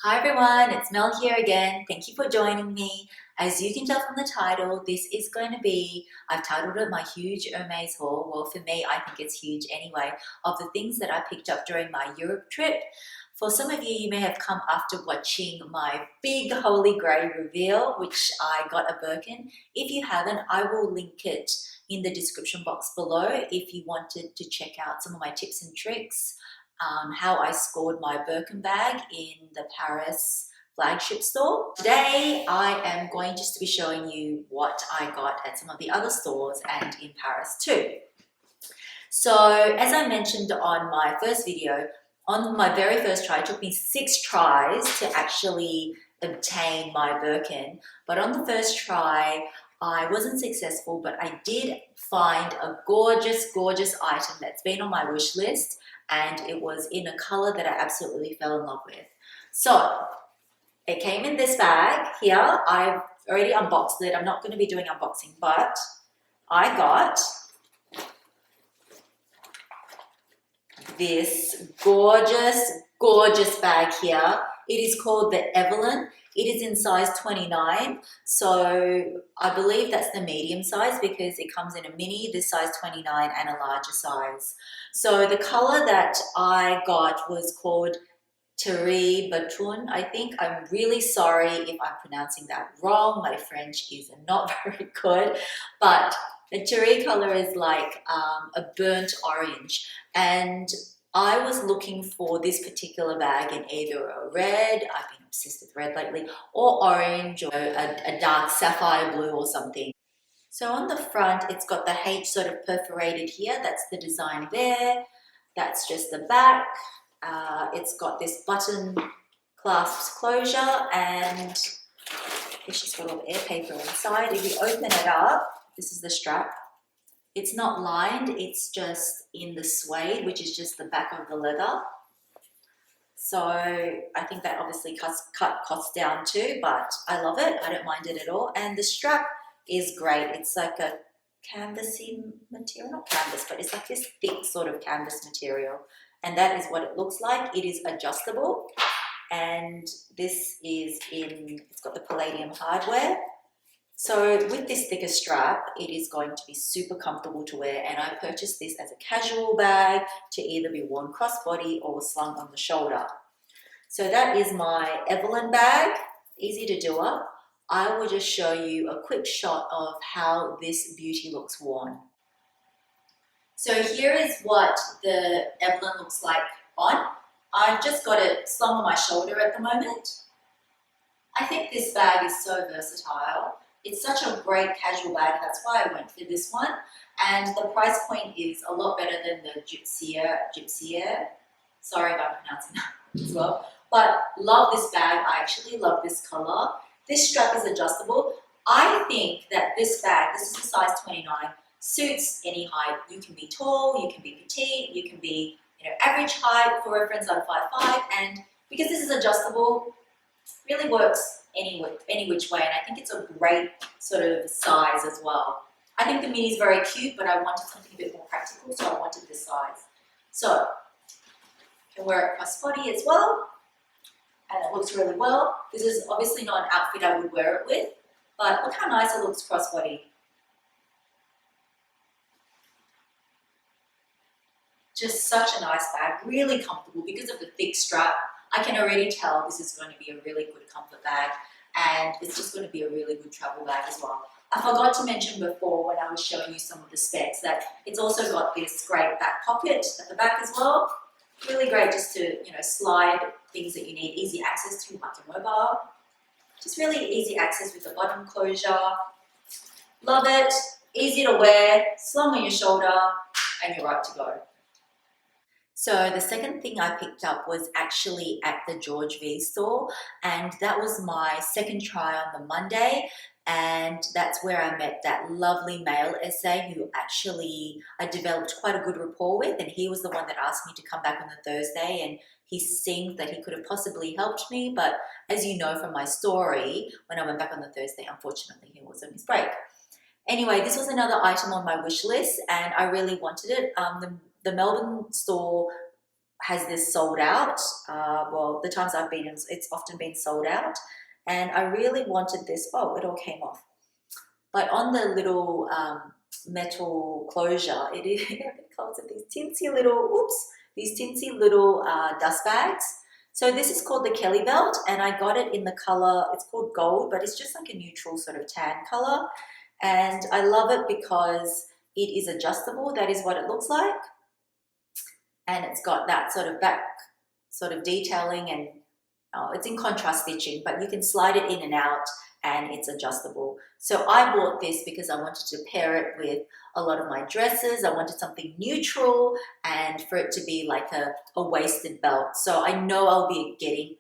Hi everyone, it's Mel here again. Thank you for joining me. As you can tell from the title, this is going to be, I've titled it my huge Hermes haul. Well, for me, I think it's huge anyway, of the things that I picked up during my Europe trip. For some of you, you may have come after watching my big Holy Grail reveal, which I got a Birkin. If you haven't, I will link it in the description box below if you wanted to check out some of my tips and tricks, how I scored my Birkin bag in the Paris flagship store. Today I am going just to be showing you what I got at some of the other stores and in Paris too. So as I mentioned on my first video, on my very first try, it took me 6 tries to actually obtain my Birkin, but on the first try I wasn't successful, but I did find a gorgeous item that's been on my wish list, and it was in a color that I absolutely fell in love with. So it came in this bag here. I've already unboxed it. I'm not going to be doing unboxing, but I got this gorgeous bag here. It is called the Evelyn. It is in size 29, so I believe that's the medium size because it comes in a mini, this size 29, and a larger size. So the color that I got was called Terry Batun, I think. I'm really sorry if I'm pronouncing that wrong. My French is not very good, but the Terry color is like a burnt orange, and I was looking for this particular bag in either a red, I've been obsessed with red lately, or orange, or a dark sapphire blue or something. So on the front, it's got the H sort of perforated here. That's the design there. That's just the back. It's got this button clasps closure, and it's just got all the air paper inside. If you open it up, this is the strap. It's not lined, it's just in the suede, which is just the back of the leather. So I think that obviously cut costs down too, but I love it. I don't mind it at all. And the strap is great. It's like a canvasy material, not canvas, but it's like this thick sort of canvas material. And that is what it looks like. It is adjustable. And this is it's got the palladium hardware. So with this thicker strap, it is going to be super comfortable to wear, and I purchased this as a casual bag to either be worn crossbody or slung on the shoulder. So that is my Evelyn bag, easy to do up. I will just show you a quick shot of how this beauty looks worn. So here is what the Evelyn looks like on. I've just got it slung on my shoulder at the moment. I think this bag is so versatile. It's such a great casual bag, that's why I went for this one. And the price point is a lot better than the Gypsier. Sorry if I'm pronouncing that as well. But love this bag. I actually love this color. This strap is adjustable. I think that this bag, this is a size 29, suits any height. You can be tall, you can be petite, you can be average height. For reference, I'm 5'5", and because this is adjustable, really works any which way, and I think it's a great sort of size as well. I think the mini is very cute, but I wanted something a bit more practical, so I wanted this size. So you can wear it crossbody as well, and it looks really well. This is obviously not an outfit I would wear it with, but look how nice it looks crossbody. Just such a nice bag, really comfortable because of the thick strap. I can already tell this is going to be a really good comfort bag, and it's just going to be a really good travel bag as well. I forgot to mention before when I was showing you some of the specs that it's also got this great back pocket at the back as well. Really great just to slide things that you need easy access to, like your mobile. Just really easy access with the bottom closure. Love it, easy to wear, slung on your shoulder, and you're right to go. So the second thing I picked up was actually at the George V store, and that was my second try on the Monday, and that's where I met that lovely male essay who actually I developed quite a good rapport with, and he was the one that asked me to come back on the Thursday, and he seemed that he could have possibly helped me, but as you know from my story, when I went back on the Thursday, unfortunately he was on his break. Anyway, this was another item on my wish list, and I really wanted it. The Melbourne store has this sold out. Well, the times I've been, it's often been sold out. And I really wanted this. Oh, it all came off. But on the little metal closure, it comes with these teensy little dust bags. So this is called the Kelly Belt, and I got it in the color, it's called gold, but it's just like a neutral sort of tan color. And I love it because it is adjustable. That is what it looks like. And it's got that sort of back sort of detailing, and it's in contrast stitching, but you can slide it in and out and it's adjustable. So I bought this because I wanted to pair it with a lot of my dresses. I wanted something neutral and for it to be like a waisted belt. So I know I'll be getting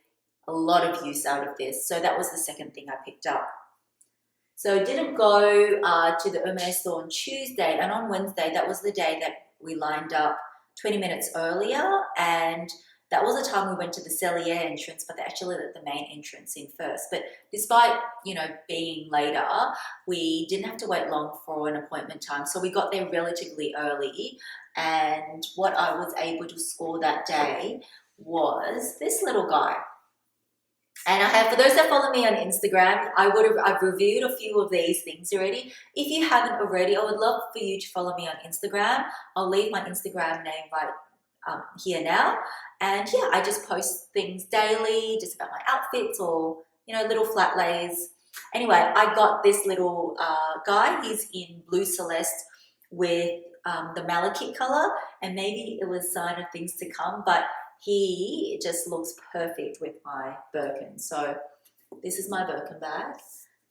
a lot of use out of this. So that was the second thing I picked up. So I didn't go to the Hermes store on Tuesday, and on Wednesday, that was the day that we lined up 20 minutes earlier, and that was the time we went to the Cellier entrance, but they actually let the main entrance in first. But despite, being later, we didn't have to wait long for an appointment time. So we got there relatively early. And what I was able to score that day was this little guy. And for those that follow me on Instagram, I've reviewed a few of these things already. If you haven't already, I would love for you to follow me on Instagram. I'll leave my Instagram name right here now. And yeah, I just post things daily, just about my outfits or, little flat lays. Anyway, I got this little guy. He's in blue celeste with the malachite color, and maybe it was a sign of things to come, but he just looks perfect with my Birkin. So this is my Birkin bag.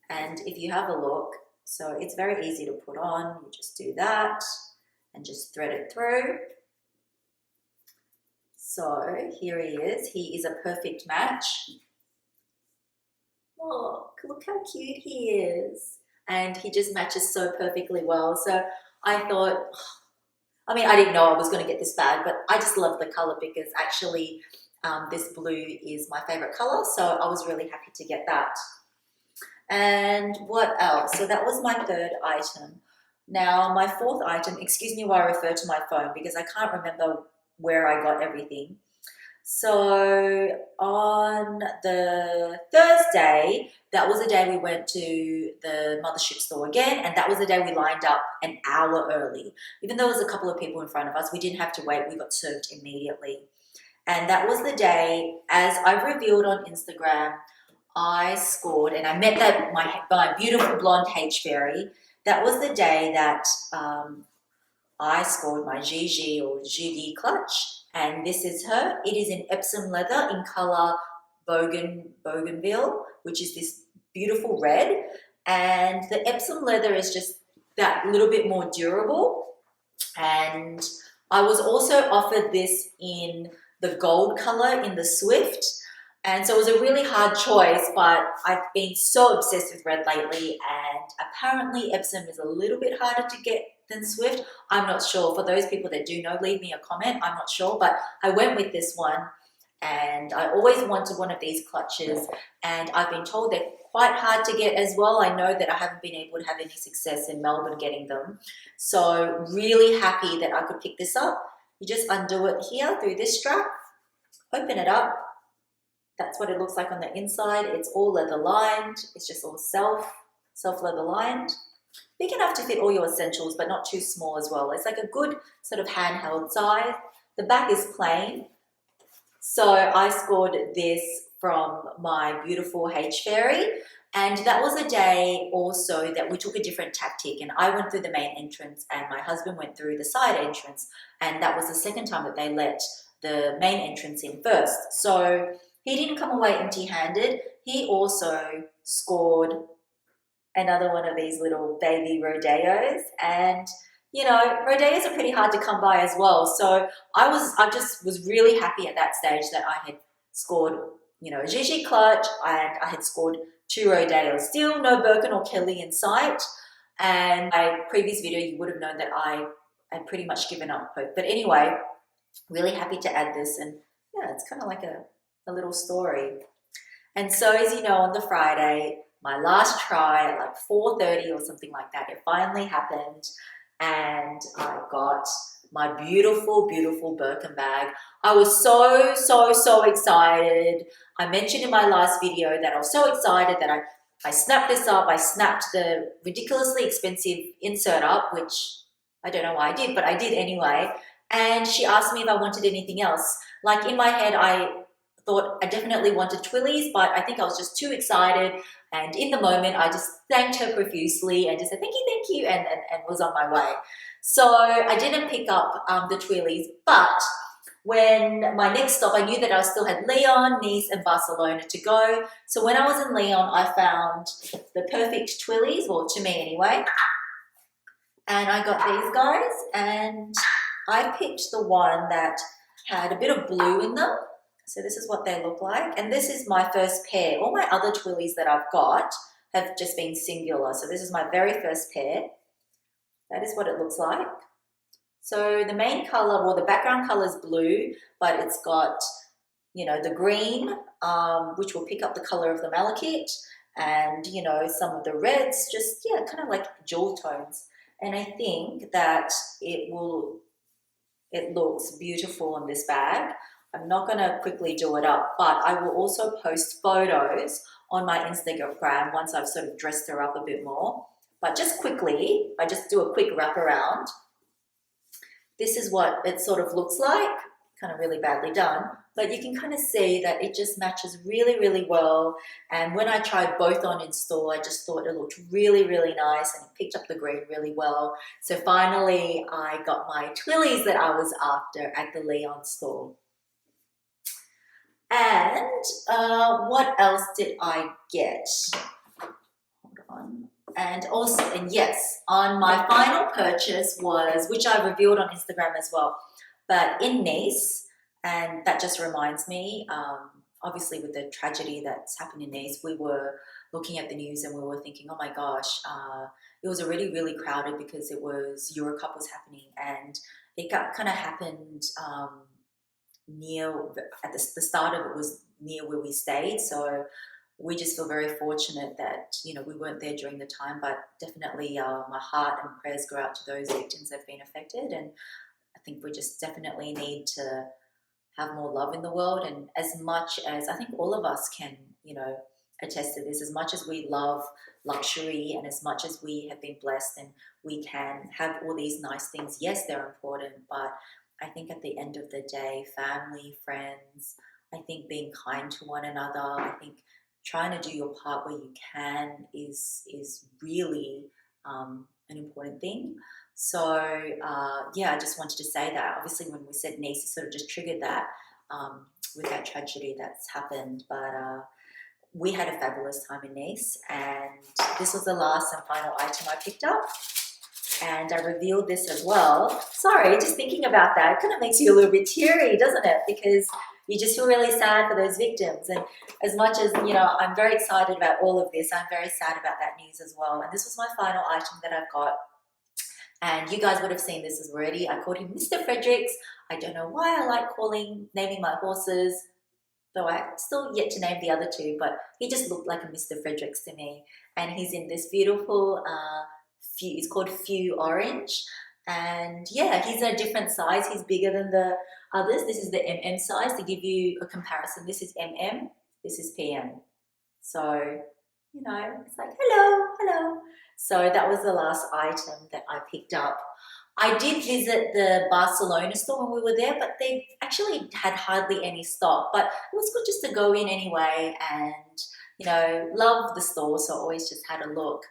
And if you have a look, so it's very easy to put on. You just do that and just thread it through. So here he is. He is a perfect match. Oh, look how cute he is. And he just matches so perfectly well. So I thought, I didn't know I was going to get this bag, but I just love the color because actually this blue is my favorite color. So I was really happy to get that. And what else? So that was my third item. Now, my fourth item, excuse me while I refer to my phone because I can't remember where I got everything. So on the Thursday, that was the day we went to the mothership store again, and that was the day we lined up an hour early. Even though there was a couple of people in front of us, we didn't have to wait, we got served immediately. And that was the day, as I've revealed on Instagram, I scored, and I met my beautiful blonde H Fairy. That was the day that I scored my Gigi or Gigi clutch, and this is her. It is in Epsom leather in color Bougainville, which is this beautiful red. And the Epsom leather is just that little bit more durable. And I was also offered this in the gold color in the Swift. And so it was a really hard choice, but I've been so obsessed with red lately, and apparently Epsom is a little bit harder to get than Swift. I'm not sure. For those people that do know, leave me a comment. I'm not sure, but I went with this one, and I always wanted one of these clutches, and I've been told they're quite hard to get as well. I know that I haven't been able to have any success in Melbourne getting them. So really happy that I could pick this up. You just undo it here through this strap, open it up. That's what it looks like on the inside. It's all leather lined. It's just all self leather lined. Big enough to fit all your essentials, but not too small as well. It's like a good sort of handheld size. The back is plain. So I scored this from my beautiful H Fairy. And that was a day also that we took a different tactic, and I went through the main entrance and my husband went through the side entrance. And that was the second time that they let the main entrance in first. So he didn't come away empty-handed. He also scored another one of these little baby rodeos, and rodeos are pretty hard to come by as well. So I just was really happy at that stage that I had scored, a Gigi clutch, and I had scored 2 rodeos. Still no Birkin or Kelly in sight. And my previous video, you would have known that I had pretty much given up hope. But anyway, really happy to add this, and yeah, it's kind of like a little story. And so, as you know, on the Friday, my last try at like 4:30 or something like that, it finally happened, and I got my beautiful, beautiful Birkin bag. I was so excited. I mentioned in my last video that I was so excited that I snapped this up. I snapped the ridiculously expensive insert up, which I don't know why I did, but I did anyway. And she asked me if I wanted anything else. Like in my head, I thought I definitely wanted Twillies, but I think I was just too excited. And in the moment, I just thanked her profusely and just said, thank you, and was on my way. So I didn't pick up the Twillies, but when my next stop, I knew that I still had Leon, Nice, and Barcelona to go. So when I was in Leon, I found the perfect Twillies, well, to me anyway. And I got these guys, and I picked the one that had a bit of blue in them. So this is what they look like. And this is my first pair. All my other Twillies that I've got have just been singular. So this is my very first pair. That is what it looks like. So the main color, well, the background color is blue, but it's got, you know, the green, which will pick up the color of the malachite, and, you know, some of the reds, just, yeah, kind of like jewel tones. And I think that it looks beautiful on this bag. I'm not going to quickly do it up, but I will also post photos on my Instagram once I've sort of dressed her up a bit more. But just quickly, I just do a quick wrap around. This is what it sort of looks like, kind of really badly done, but you can kind of see that it just matches really, really well. And when I tried both on in store, I just thought it looked really, really nice, and it picked up the green really well. So finally, I got my Twillies that I was after at the Leon store. And what else did I get? Hold on. And also, and yes, on my final purchase was, which I revealed on Instagram as well, but in Nice, and that just reminds me, obviously with the tragedy that's happened in Nice, we were looking at the news and we were thinking, oh my gosh, it was already really crowded because it was Eurocup was happening, and it kind of happened near, at the start of it was near where we stayed, so we just feel very fortunate that, you know, we weren't there during the time, but definitely my heart and prayers go out to those victims that have been affected. And I think we just definitely need to have more love in the world. And as much as I think all of us can, you know, attest to this, as much as we love luxury and as much as we have been blessed and we can have all these nice things, yes, they're important, but I think at the end of the day, family, friends, I think being kind to one another, I think trying to do your part where you can is really an important thing. So yeah, I just wanted to say that. Obviously, when we said Nice, it sort of just triggered that with that tragedy that's happened. But we had a fabulous time in Nice, and this was the last and final item I picked up. And I revealed this as well. Sorry, just thinking about that, it kind of makes you a little bit teary, doesn't it? Because you just feel really sad for those victims. And as much as, you know, I'm very excited about all of this, I'm very sad about that news as well. And this was my final item that I've got. And you guys would have seen this already. I called him Mr. Fredericks. I don't know why I like naming my horses, though I still yet to name the other two, but he just looked like a Mr. Fredericks to me. And he's in this beautiful, it's called Few Orange. And yeah, he's a different size. He's bigger than the others. This is the MM size to give you a comparison. This is MM, this is PM. So, you know, it's like, hello, hello. So that was the last item that I picked up. I did visit the Barcelona store when we were there, but they actually had hardly any stock. But it was good just to go in anyway and, you know, love the store, so I always just had a look.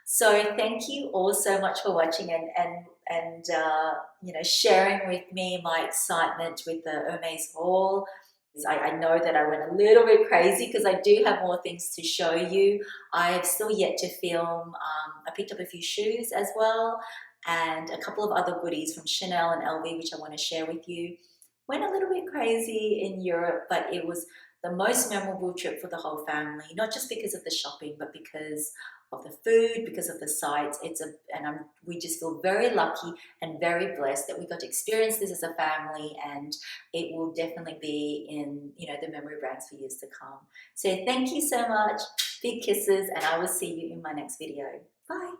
So thank you all so much for watching and you know, sharing with me my excitement with the Hermes haul. I know that I went a little bit crazy because I do have more things to show you. I've still yet to film. I picked up a few shoes as well and a couple of other goodies from Chanel and LV, which I want to share with you. Went a little bit crazy in Europe, but it was the most memorable trip for the whole family, not just because of the shopping, but because of the food, because of the sights. We just feel very lucky and very blessed that we got to experience this as a family, and it will definitely be in, you know, the memory brands for years to come. So thank you so much, big kisses, and I will see you in my next video. Bye.